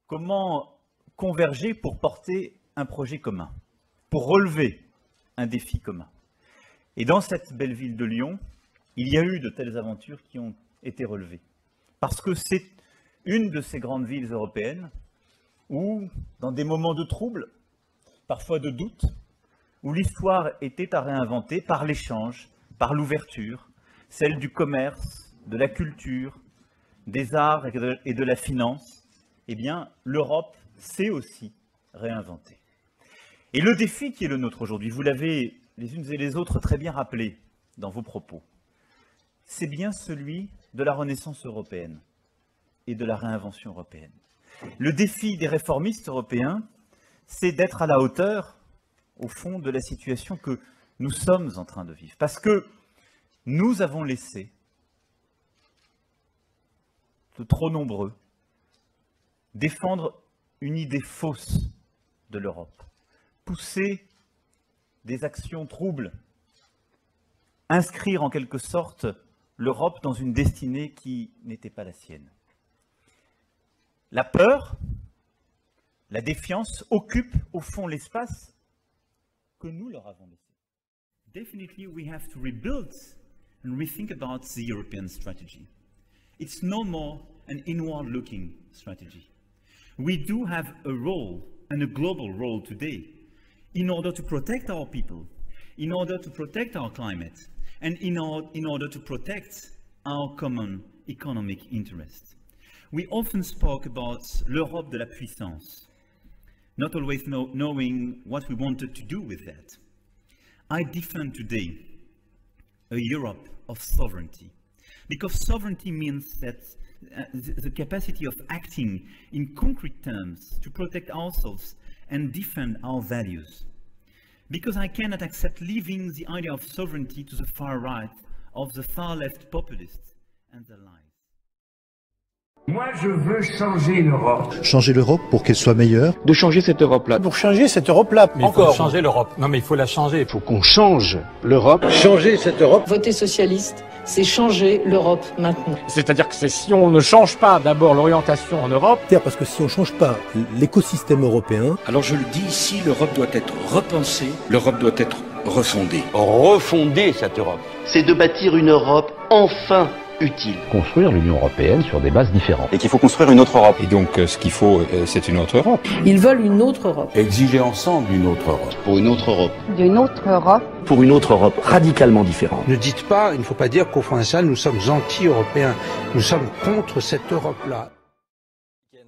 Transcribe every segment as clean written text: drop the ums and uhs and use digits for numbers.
Comment converger pour porter un projet commun, pour relever un défi commun. Et dans cette belle ville de Lyon, il y a eu de telles aventures qui ont été relevées. Parce que c'est une de ces grandes villes européennes où, dans des moments de trouble, parfois de doute, où l'histoire était à réinventer par l'échange, par l'ouverture, celle du commerce, de la culture, des arts et de la finance, eh bien, l'Europe s'est aussi réinventée. Et le défi qui est le nôtre aujourd'hui, vous l'avez les unes et les autres très bien rappelé dans vos propos, c'est bien celui de la renaissance européenne et de la réinvention européenne. Le défi des réformistes européens, c'est d'être à la hauteur, au fond, de la situation que nous sommes en train de vivre. Parce que nous avons laissé de trop nombreux défendre une idée fausse de l'Europe, pousser des actions troubles, inscrire en quelque sorte l'Europe dans une destinée qui n'était pas la sienne. La peur, la défiance occupent au fond l'espace que nous leur avons laissé. Definitely we have to rebuild and rethink about the European strategy. It's no more an inward-looking strategy. We do have a role, and a global role today, in order to protect our people, in order to protect our climate, and in order to protect our common economic interests. We often spoke about l'Europe de la puissance, not always knowing what we wanted to do with that. I defend today a Europe of sovereignty, because sovereignty means that the capacity of acting in concrete terms to protect ourselves and defend our values. Because I cannot accept leaving the idea of sovereignty to the far right, of the far left populists and their lies. Moi, je veux changer l'Europe. Changer l'Europe pour qu'elle soit meilleure. De changer cette Europe-là. Pour changer cette Europe-là. Mais encore. Il faut changer l'Europe. Non, mais il faut la changer. Il faut qu'on change l'Europe. Changer cette Europe. Voter socialiste, c'est changer l'Europe maintenant. C'est-à-dire que si on ne change pas d'abord l'orientation en Europe... Parce que si on ne change pas l'écosystème européen... Alors je le dis ici, l'Europe doit être repensée, l'Europe doit être refondée. Refonder cette Europe. C'est de bâtir une Europe enfin utile. Construire l'Union européenne sur des bases différentes. Et qu'il faut construire une autre Europe. Et donc ce qu'il faut, c'est une autre Europe. Ils veulent une autre Europe. Exiger ensemble une autre Europe. Pour une autre Europe. D'une autre Europe. Pour une autre Europe radicalement différente. Ne dites pas, il ne faut pas dire qu'au fond de ça, nous sommes anti-européens. Nous sommes contre cette Europe-là.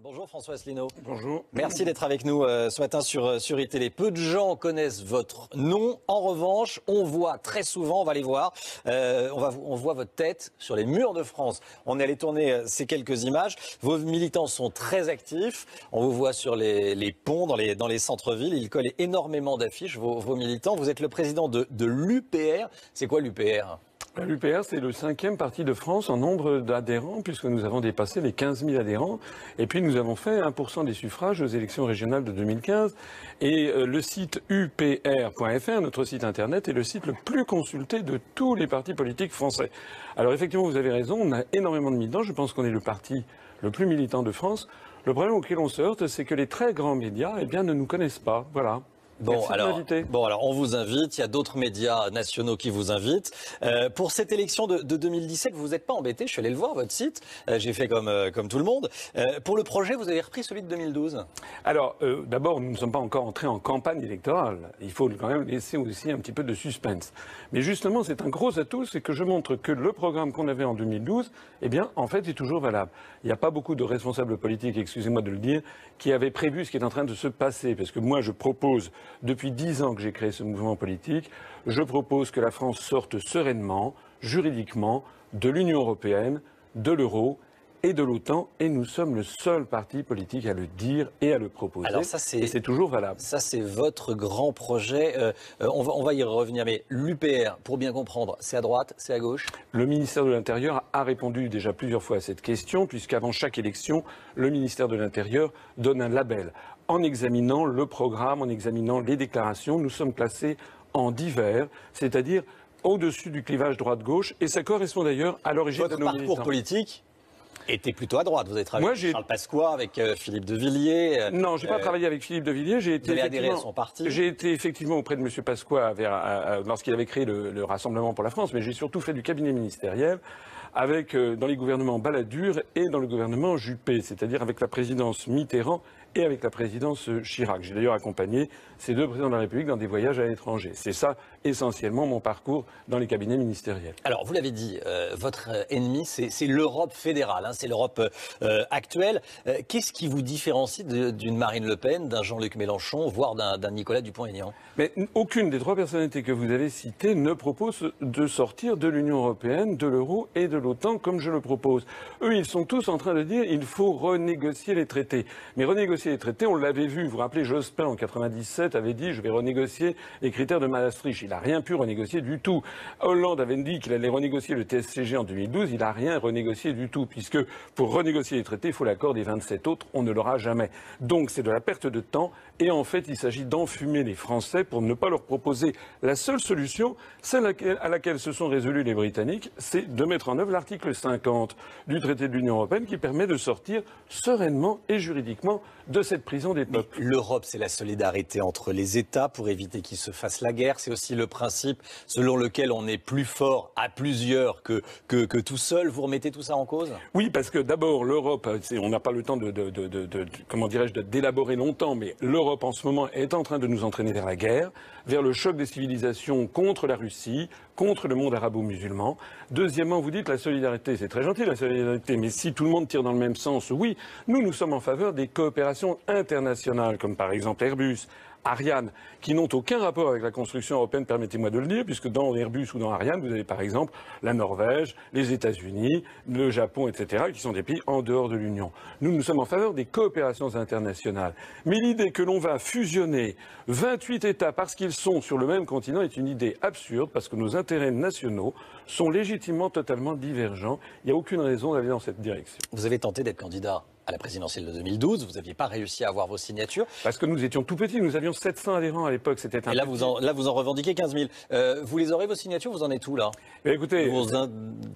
Bonjour François Asselineau. Bonjour. Merci d'être avec nous ce matin sur iTélé. Peu de gens connaissent votre nom. En revanche, on voit très souvent, on va les voir, on voit votre tête sur les murs de France. On est allé tourner ces quelques images. Vos militants sont très actifs. On vous voit sur les ponts, dans les centres-villes. Ils collent énormément d'affiches, vos militants. Vous êtes le président de l'UPR. C'est quoi l'UPR ? L'UPR, c'est le 5e parti de France en nombre d'adhérents, puisque nous avons dépassé les 15 000 adhérents. Et puis nous avons fait 1% des suffrages aux élections régionales de 2015. Et le site upr.fr, notre site internet, est le site le plus consulté de tous les partis politiques français. Alors effectivement, vous avez raison, on a énormément de militants. Je pense qu'on est le parti le plus militant de France. Le problème auquel on se heurte, c'est que les très grands médias, eh bien, ne nous connaissent pas. Voilà. Bon alors, on vous invite, il y a d'autres médias nationaux qui vous invitent. Pour cette élection de 2017, vous n'êtes pas embêté, je suis allé le voir, votre site, j'ai fait comme tout le monde. Pour le projet, vous avez repris celui de 2012 ? Alors, d'abord, nous ne sommes pas encore entrés en campagne électorale. Il faut quand même laisser aussi un petit peu de suspense. Mais justement, c'est un gros atout, c'est que je montre que le programme qu'on avait en 2012, eh bien, en fait, est toujours valable. Il n'y a pas beaucoup de responsables politiques, excusez-moi de le dire, qui avaient prévu ce qui est en train de se passer. Parce que moi, je propose, depuis 10 ans que j'ai créé ce mouvement politique, je propose que la France sorte sereinement, juridiquement, de l'Union européenne, de l'euro et de l'OTAN. Et nous sommes le seul parti politique à le dire et à le proposer. Alors ça, et c'est toujours valable. Ça, c'est votre grand projet. On va y revenir. Mais l'UPR, pour bien comprendre, c'est à droite, c'est à gauche ? Le ministère de l'Intérieur a répondu déjà plusieurs fois à cette question, puisqu'avant chaque élection, le ministère de l'Intérieur donne un label. En examinant le programme, en examinant les déclarations, nous sommes classés en divers, c'est-à-dire au-dessus du clivage droite-gauche, et ça correspond d'ailleurs à l'origine de nos militants. Votre parcours politique était plutôt à droite. Vous avez travaillé avec Charles Pasqua, avec Philippe de Villiers. Non, j'ai pas travaillé avec Philippe de Villiers. Vous avez adhéré à son parti. J'ai été effectivement auprès de M. Pasqua lorsqu'il avait créé le Rassemblement pour la France, mais j'ai surtout fait du cabinet ministériel avec dans les gouvernements Balladur et dans le gouvernement Juppé, c'est-à-dire avec la présidence Mitterrand et avec la présidence Chirac. J'ai d'ailleurs accompagné ces deux présidents de la République dans des voyages à l'étranger. C'est ça, essentiellement, mon parcours dans les cabinets ministériels. Alors, vous l'avez dit, votre ennemi, c'est l'Europe fédérale, hein, c'est l'Europe actuelle. Qu'est-ce qui vous différencie d'une Marine Le Pen, d'un Jean-Luc Mélenchon, voire d'un Nicolas Dupont-Aignan? Mais aucune des trois personnalités que vous avez citées ne propose de sortir de l'Union européenne, de l'euro et de l'OTAN comme je le propose. Eux, ils sont tous en train de dire qu'il faut renégocier les traités. Mais renégocier les traités, on l'avait vu. Vous vous rappelez, Jospin, en 97, avait dit « je vais renégocier les critères de Maastricht ». Il n'a rien pu renégocier du tout. Hollande avait dit qu'il allait renégocier le TSCG en 2012. Il n'a rien renégocié du tout, puisque pour renégocier les traités, il faut l'accord des 27 autres. On ne l'aura jamais. Donc c'est de la perte de temps. Et en fait, il s'agit d'enfumer les Français pour ne pas leur proposer la seule solution, celle à laquelle se sont résolus les Britanniques, c'est de mettre en œuvre l'article 50 du traité de l'Union européenne qui permet de sortir sereinement et juridiquement de cette prison des peuples. L'Europe, c'est la solidarité entre les États pour éviter qu'ils se fassent la guerre. C'est aussi le principe selon lequel on est plus fort à plusieurs que tout seul. Vous remettez tout ça en cause? Oui, parce que d'abord, l'Europe, on n'a pas le temps comment dirais-je, d'élaborer longtemps, mais l'Europe en ce moment est en train de nous entraîner vers la guerre, vers le choc des civilisations contre la Russie, contre le monde arabo-musulman. Deuxièmement, vous dites la solidarité, c'est très gentil la solidarité, mais si tout le monde tire dans le même sens, oui, nous sommes en faveur des coopérations internationales, comme par exemple Airbus, Ariane, qui n'ont aucun rapport avec la construction européenne, permettez-moi de le dire, puisque dans Airbus ou dans Ariane, vous avez par exemple la Norvège, les États-Unis, le Japon, etc., qui sont des pays en dehors de l'Union. Nous sommes en faveur des coopérations internationales. Mais l'idée que l'on va fusionner 28 États parce qu'ils sont sur le même continent est une idée absurde, parce que nos intérêts nationaux sont légitimement totalement divergents. Il n'y a aucune raison d'aller dans cette direction. Vous avez tenté d'être candidat à la présidentielle de 2012, vous n'aviez pas réussi à avoir vos signatures. Parce que nous étions tout petits, nous avions 700 adhérents à l'époque, c'était un... Et là, vous en revendiquez 15 000. Vous les aurez, vos signatures, vous en êtes où, là? Mais écoutez, vos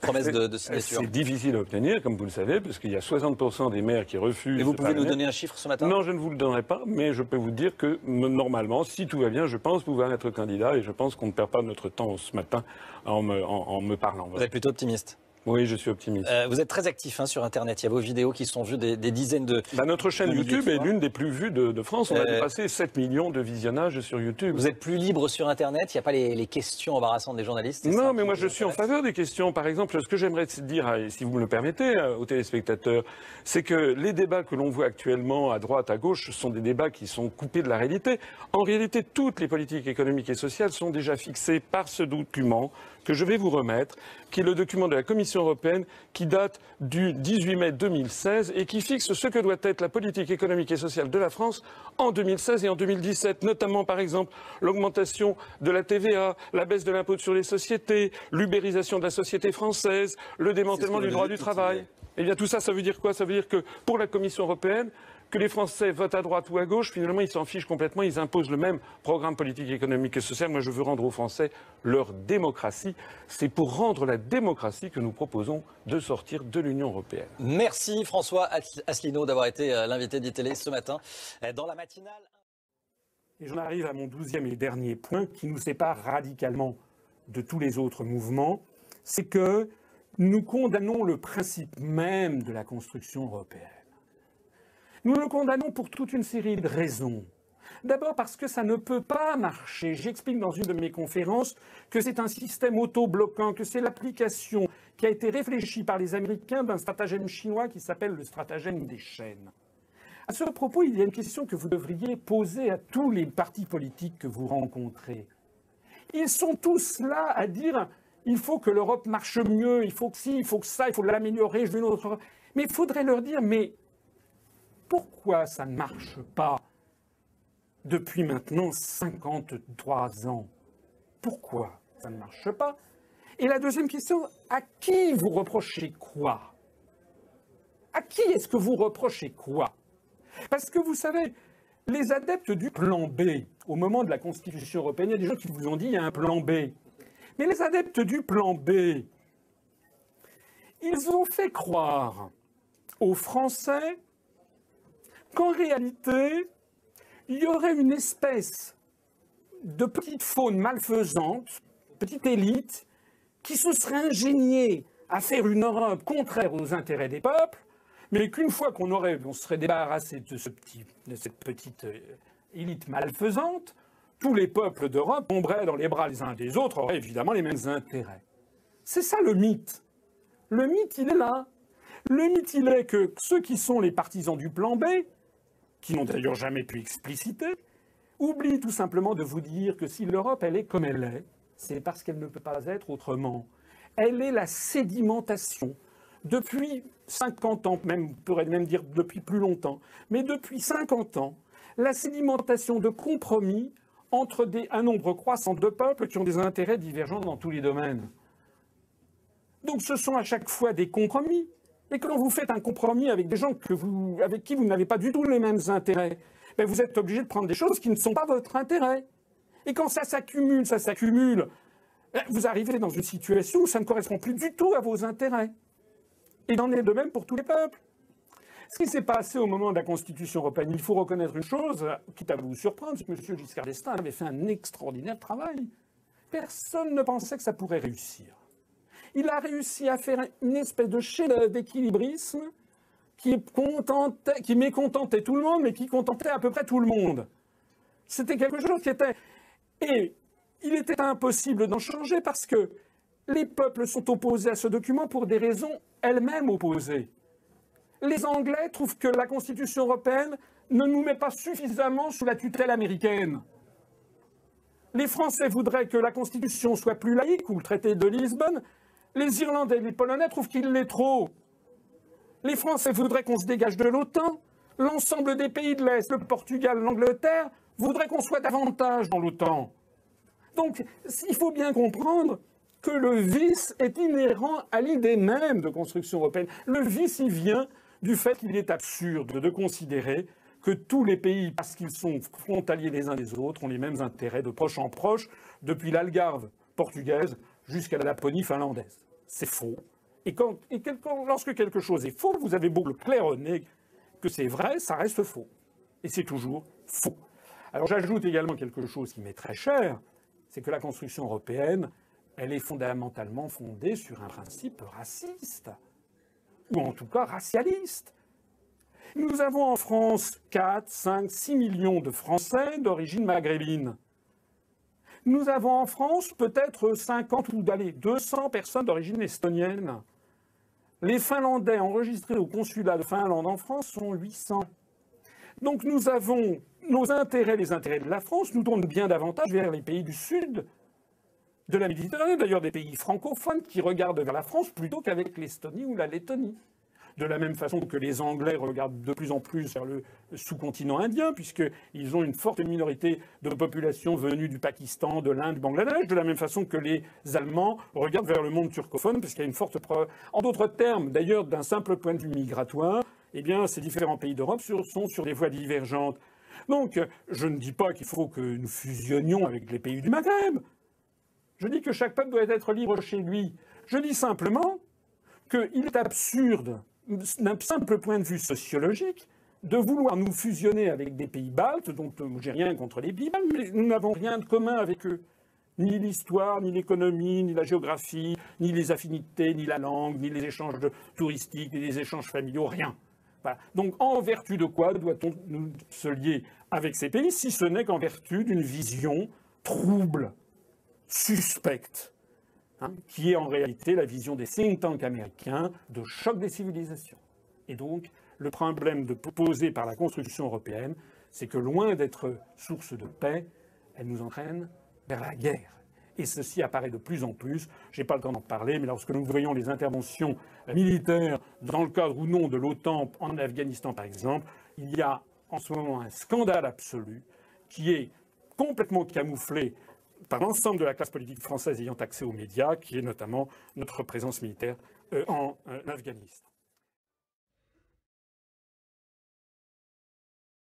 promesses de signatures. C'est difficile à obtenir, comme vous le savez, parce qu'il y a 60% des maires qui refusent... Et vous pouvez nous donner un chiffre ce matin? Non, je ne vous le donnerai pas, mais je peux vous dire que, normalement, si tout va bien, je pense pouvoir être candidat, et je pense qu'on ne perd pas notre temps ce matin en me parlant. Vous êtes plutôt optimiste? Oui, je suis optimiste. Vous êtes très actif sur Internet. Il y a vos vidéos qui sont vues des dizaines de... notre chaîne YouTube est l'une des plus vues de France. On a dépassé 7 millions de visionnages sur YouTube. Vous êtes plus libre sur Internet? Il n'y a pas les questions embarrassantes des journalistes? Non, mais moi je suis en faveur des questions. Par exemple, ce que j'aimerais dire, si vous me le permettez, aux téléspectateurs, c'est que les débats que l'on voit actuellement à droite, à gauche, sont des débats qui sont coupés de la réalité. En réalité, toutes les politiques économiques et sociales sont déjà fixées par ce document que je vais vous remettre, qui est le document de la Commission européenne qui date du 18 mai 2016 et qui fixe ce que doit être la politique économique et sociale de la France en 2016 et en 2017, notamment par exemple l'augmentation de la TVA, la baisse de l'impôt sur les sociétés, l'ubérisation de la société française, le démantèlement du droit du travail. Eh bien tout ça, ça veut dire quoi? Ça veut dire que pour la Commission européenne, que les Français votent à droite ou à gauche, finalement, ils s'en fichent complètement. Ils imposent le même programme politique, économique et social. Moi, je veux rendre aux Français leur démocratie. C'est pour rendre la démocratie que nous proposons de sortir de l'Union européenne. Merci François Asselineau d'avoir été l'invité d'ITélé ce matin dans la matinale. Et j'en arrive à mon 12e et dernier point qui nous sépare radicalement de tous les autres mouvements. C'est que nous condamnons le principe même de la construction européenne. Nous le condamnons pour toute une série de raisons. D'abord parce que ça ne peut pas marcher. J'explique dans une de mes conférences que c'est un système auto-bloquant, que c'est l'application qui a été réfléchie par les Américains d'un stratagème chinois qui s'appelle le stratagème des chaînes. À ce propos, il y a une question que vous devriez poser à tous les partis politiques que vous rencontrez. Ils sont tous là à dire « il faut que l'Europe marche mieux, il faut que ci, il faut que ça, il faut l'améliorer, je veux une autre Europe ». Mais il faudrait leur dire « mais pourquoi ça ne marche pas depuis maintenant 53 ans? Pourquoi ça ne marche pas? Et la deuxième question, à qui vous reprochez quoi? À qui est-ce que vous reprochez quoi? Parce que vous savez, les adeptes du plan B, au moment de la Constitution européenne, il y a des gens qui vous ont dit qu'il y a un plan B. Mais les adeptes du plan B, ils ont fait croire aux Français qu'en réalité, il y aurait une espèce de petite faune malfaisante, petite élite, qui se serait ingéniée à faire une Europe contraire aux intérêts des peuples, mais qu'une fois on se serait débarrassé de cette petite élite malfaisante, tous les peuples d'Europe tomberaient dans les bras les uns des autres, auraient évidemment les mêmes intérêts. C'est ça le mythe. Le mythe, il est là. Le mythe, il est que ceux qui sont les partisans du plan B, qui n'ont d'ailleurs jamais pu expliciter, oublient tout simplement de vous dire que si l'Europe, elle est comme elle est, c'est parce qu'elle ne peut pas être autrement. Elle est la sédimentation. Depuis 50 ans, même, on pourrait même dire depuis plus longtemps, mais depuis 50 ans, la sédimentation de compromis entre un nombre croissant de peuples qui ont des intérêts divergents dans tous les domaines. Donc ce sont à chaque fois des compromis. Et quand vous faites un compromis avec des gens avec qui vous n'avez pas du tout les mêmes intérêts, ben vous êtes obligé de prendre des choses qui ne sont pas votre intérêt. Et quand ça s'accumule, vous arrivez dans une situation où ça ne correspond plus du tout à vos intérêts. Et il en est de même pour tous les peuples. Ce qui s'est passé au moment de la Constitution européenne, il faut reconnaître une chose, quitte à vous surprendre, c'est que M. Giscard d'Estaing avait fait un extraordinaire travail. Personne ne pensait que ça pourrait réussir. Il a réussi à faire une espèce de chef-d'œuvre d'équilibrisme qui mécontentait tout le monde, mais qui contentait à peu près tout le monde. C'était quelque chose qui était... Et il était impossible d'en changer parce que les peuples sont opposés à ce document pour des raisons elles-mêmes opposées. Les Anglais trouvent que la Constitution européenne ne nous met pas suffisamment sous la tutelle américaine. Les Français voudraient que la Constitution soit plus laïque, ou le traité de Lisbonne. Les Irlandais et les Polonais trouvent qu'il l'est trop. Les Français voudraient qu'on se dégage de l'OTAN. L'ensemble des pays de l'Est, le Portugal, l'Angleterre, voudraient qu'on soit davantage dans l'OTAN. Donc, il faut bien comprendre que le vice est inhérent à l'idée même de construction européenne. Le vice, il vient du fait qu'il est absurde de considérer que tous les pays, parce qu'ils sont frontaliers les uns des autres, ont les mêmes intérêts de proche en proche, depuis l'Algarve portugaise jusqu'à la Laponie finlandaise. C'est faux. Et lorsque quelque chose est faux, vous avez beau le claironner que c'est vrai, ça reste faux. Et c'est toujours faux. Alors j'ajoute également quelque chose qui m'est très cher, c'est que la construction européenne, elle est fondamentalement fondée sur un principe raciste, ou en tout cas racialiste. Nous avons en France 4, 5, 6 millions de Français d'origine maghrébine. Nous avons en France peut-être 50 ou 200 personnes d'origine estonienne. Les Finlandais enregistrés au consulat de Finlande en France sont 800. Donc nous avons nos intérêts, les intérêts de la France, nous tournent bien davantage vers les pays du sud de la Méditerranée, d'ailleurs des pays francophones qui regardent vers la France plutôt qu'avec l'Estonie ou la Lettonie. De la même façon que les Anglais regardent de plus en plus vers le sous-continent indien, puisqu'ils ont une forte minorité de population venue du Pakistan, de l'Inde, du Bangladesh, de la même façon que les Allemands regardent vers le monde turcophone, parce qu'il y a une forte preuve. En d'autres termes, d'ailleurs, d'un simple point de vue migratoire, eh bien, ces différents pays d'Europe sont sur des voies divergentes. Donc, je ne dis pas qu'il faut que nous fusionnions avec les pays du Maghreb. Je dis que chaque peuple doit être libre chez lui. Je dis simplement qu'il est absurde, d'un simple point de vue sociologique, de vouloir nous fusionner avec des pays baltes, dont j'ai rien contre les pays baltes, mais nous n'avons rien de commun avec eux. Ni l'histoire, ni l'économie, ni la géographie, ni les affinités, ni la langue, ni les échanges touristiques, ni les échanges familiaux, rien. Voilà. Donc en vertu de quoi doit-on nous se lier avec ces pays, si ce n'est qu'en vertu d'une vision trouble, suspecte, qui est en réalité la vision des think tanks américains de choc des civilisations. Et donc, le problème posé par la construction européenne, c'est que loin d'être source de paix, elle nous entraîne vers la guerre. Et ceci apparaît de plus en plus. Je n'ai pas le temps d'en parler, mais lorsque nous voyons les interventions militaires dans le cadre ou non de l'OTAN en Afghanistan, par exemple, il y a en ce moment un scandale absolu qui est complètement camouflé par l'ensemble de la classe politique française ayant accès aux médias, qui est notamment notre présence militaire en Afghanistan.